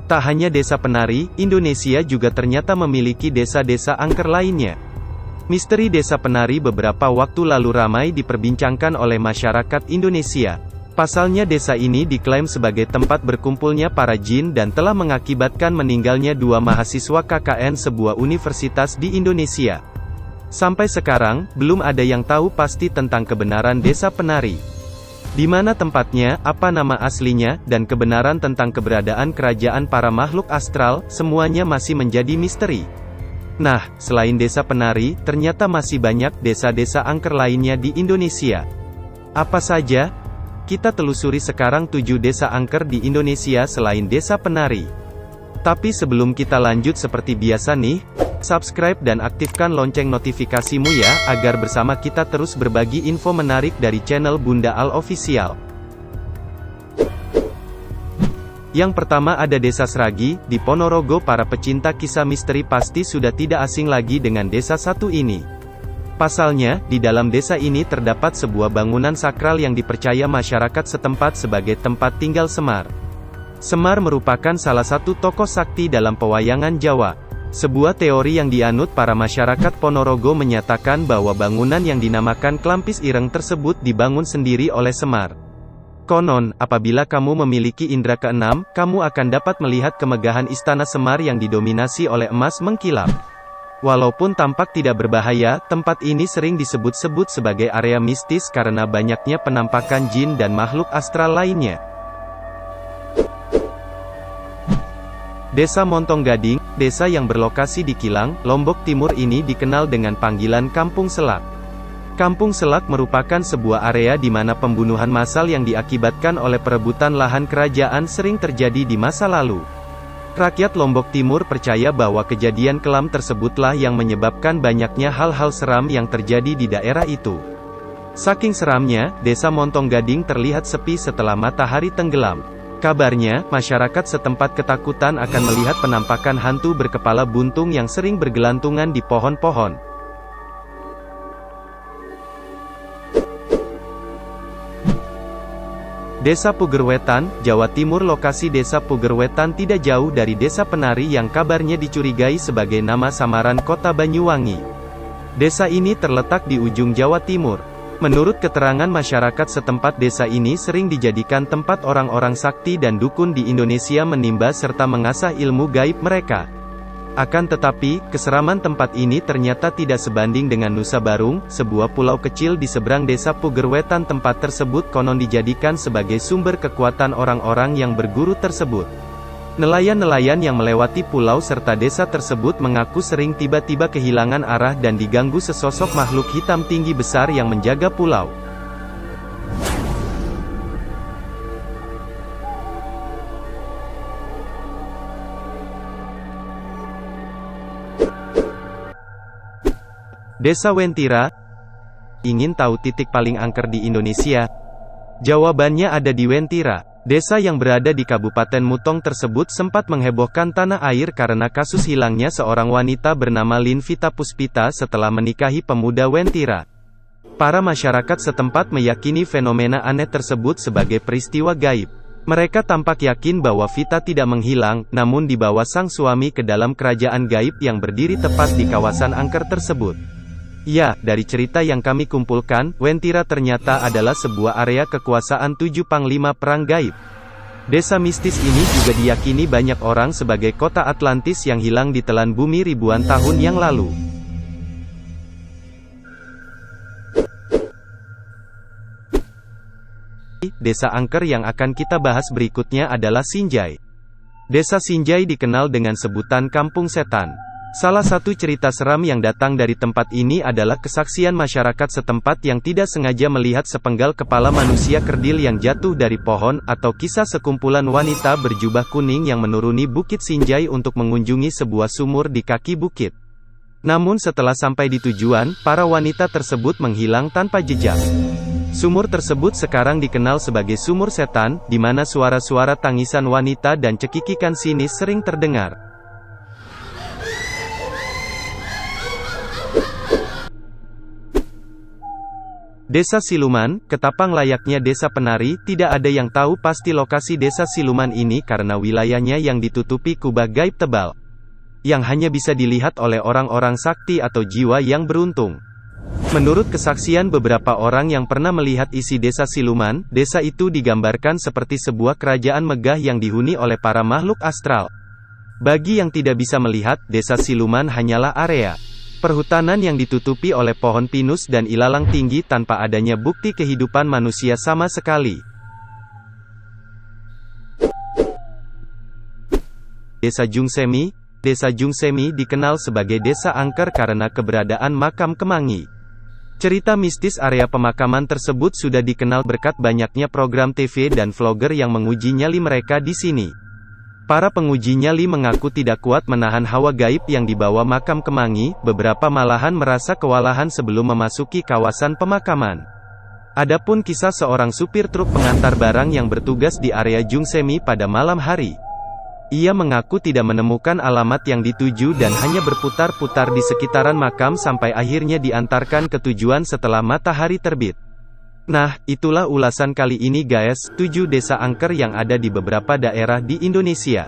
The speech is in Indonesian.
Tak hanya Desa Penari, Indonesia juga ternyata memiliki desa-desa angker lainnya. Misteri Desa Penari beberapa waktu lalu ramai diperbincangkan oleh masyarakat Indonesia. Pasalnya desa ini diklaim sebagai tempat berkumpulnya para jin dan telah mengakibatkan meninggalnya 2 mahasiswa KKN sebuah universitas di Indonesia. Sampai sekarang, belum ada yang tahu pasti tentang kebenaran Desa Penari. Di mana tempatnya, apa nama aslinya, dan kebenaran tentang keberadaan kerajaan para makhluk astral, semuanya masih menjadi misteri. Nah, selain Desa Penari, ternyata masih banyak desa-desa angker lainnya di Indonesia. Apa saja? Kita telusuri sekarang 7 desa angker di Indonesia selain Desa Penari. Tapi sebelum kita lanjut seperti biasa nih, subscribe dan aktifkan lonceng notifikasimu ya, agar bersama kita terus berbagi info menarik dari channel Bunda Al Official. Yang pertama ada Desa Sragi, di Ponorogo. Para pecinta kisah misteri pasti sudah tidak asing lagi dengan desa satu ini. Pasalnya, di dalam desa ini terdapat sebuah bangunan sakral yang dipercaya masyarakat setempat sebagai tempat tinggal Semar. Semar merupakan salah satu tokoh sakti dalam pewayangan Jawa. Sebuah teori yang dianut para masyarakat Ponorogo menyatakan bahwa bangunan yang dinamakan Klampis Ireng tersebut dibangun sendiri oleh Semar. Konon, apabila kamu memiliki indera keenam, kamu akan dapat melihat kemegahan istana Semar yang didominasi oleh emas mengkilap. Walaupun tampak tidak berbahaya, tempat ini sering disebut-sebut sebagai area mistis karena banyaknya penampakan jin dan makhluk astral lainnya. Desa Montong Gading, desa yang berlokasi di Kilang, Lombok Timur ini dikenal dengan panggilan Kampung Selak. Kampung Selak merupakan sebuah area di mana pembunuhan massal yang diakibatkan oleh perebutan lahan kerajaan sering terjadi di masa lalu. Rakyat Lombok Timur percaya bahwa kejadian kelam tersebutlah yang menyebabkan banyaknya hal-hal seram yang terjadi di daerah itu. Saking seramnya, desa Montong Gading terlihat sepi setelah matahari tenggelam. Kabarnya, masyarakat setempat ketakutan akan melihat penampakan hantu berkepala buntung yang sering bergelantungan di pohon-pohon. Desa Pugerwetan, Jawa Timur. Lokasi Desa Pugerwetan tidak jauh dari Desa Penari yang kabarnya dicurigai sebagai nama samaran kota Banyuwangi. Desa ini terletak di ujung Jawa Timur. Menurut keterangan masyarakat setempat, desa ini sering dijadikan tempat orang-orang sakti dan dukun di Indonesia menimba serta mengasah ilmu gaib mereka. Akan tetapi, keseraman tempat ini ternyata tidak sebanding dengan Nusa Barung, sebuah pulau kecil di seberang Desa Pugerwetan. Tempat tersebut konon dijadikan sebagai sumber kekuatan orang-orang yang berguru tersebut. Nelayan-nelayan yang melewati pulau serta desa tersebut mengaku sering tiba-tiba kehilangan arah dan diganggu sesosok makhluk hitam tinggi besar yang menjaga pulau. Desa Wentira. Ingin tahu titik paling angker di Indonesia? Jawabannya ada di Wentira. Desa yang berada di Kabupaten Mutong tersebut sempat menghebohkan tanah air karena kasus hilangnya seorang wanita bernama Linvita Puspita setelah menikahi pemuda Wentira. Para masyarakat setempat meyakini fenomena aneh tersebut sebagai peristiwa gaib. Mereka tampak yakin bahwa Vita tidak menghilang, namun dibawa sang suami ke dalam kerajaan gaib yang berdiri tepat di kawasan angker tersebut. Ya, dari cerita yang kami kumpulkan, Wentira ternyata adalah sebuah area kekuasaan 7 panglima perang gaib. Desa mistis ini juga diyakini banyak orang sebagai kota Atlantis yang hilang ditelan bumi ribuan tahun yang lalu. Desa angker yang akan kita bahas berikutnya adalah Sinjai. Desa Sinjai dikenal dengan sebutan Kampung Setan. Salah satu cerita seram yang datang dari tempat ini adalah kesaksian masyarakat setempat yang tidak sengaja melihat sepenggal kepala manusia kerdil yang jatuh dari pohon, atau kisah sekumpulan wanita berjubah kuning yang menuruni Bukit Sinjai untuk mengunjungi sebuah sumur di kaki bukit. Namun setelah sampai di tujuan, para wanita tersebut menghilang tanpa jejak. Sumur tersebut sekarang dikenal sebagai Sumur Setan, di mana suara-suara tangisan wanita dan cekikikan sinis sering terdengar. Desa Siluman, Ketapang layaknya desa penari, tidak ada yang tahu pasti lokasi desa Siluman ini karena wilayahnya yang ditutupi kubah gaib tebal. Yang hanya bisa dilihat oleh orang-orang sakti atau jiwa yang beruntung. Menurut kesaksian beberapa orang yang pernah melihat isi desa Siluman, desa itu digambarkan seperti sebuah kerajaan megah yang dihuni oleh para makhluk astral. Bagi yang tidak bisa melihat, desa Siluman hanyalah area perhutanan yang ditutupi oleh pohon pinus dan ilalang tinggi tanpa adanya bukti kehidupan manusia sama sekali. Desa Jungsemi. Desa Jungsemi dikenal sebagai desa angker karena keberadaan makam Kemangi. Cerita mistis area pemakaman tersebut sudah dikenal berkat banyaknya program TV dan vlogger yang menguji nyali mereka di sini. Para penguji nyali mengaku tidak kuat menahan hawa gaib yang dibawa makam Kemangi, beberapa malahan merasa kewalahan sebelum memasuki kawasan pemakaman. Adapun kisah seorang supir truk pengantar barang yang bertugas di area Jungsemi pada malam hari. Ia mengaku tidak menemukan alamat yang dituju dan hanya berputar-putar di sekitaran makam sampai akhirnya diantarkan ke tujuan setelah matahari terbit. Nah, itulah ulasan kali ini guys, 7 desa angker yang ada di beberapa daerah di Indonesia.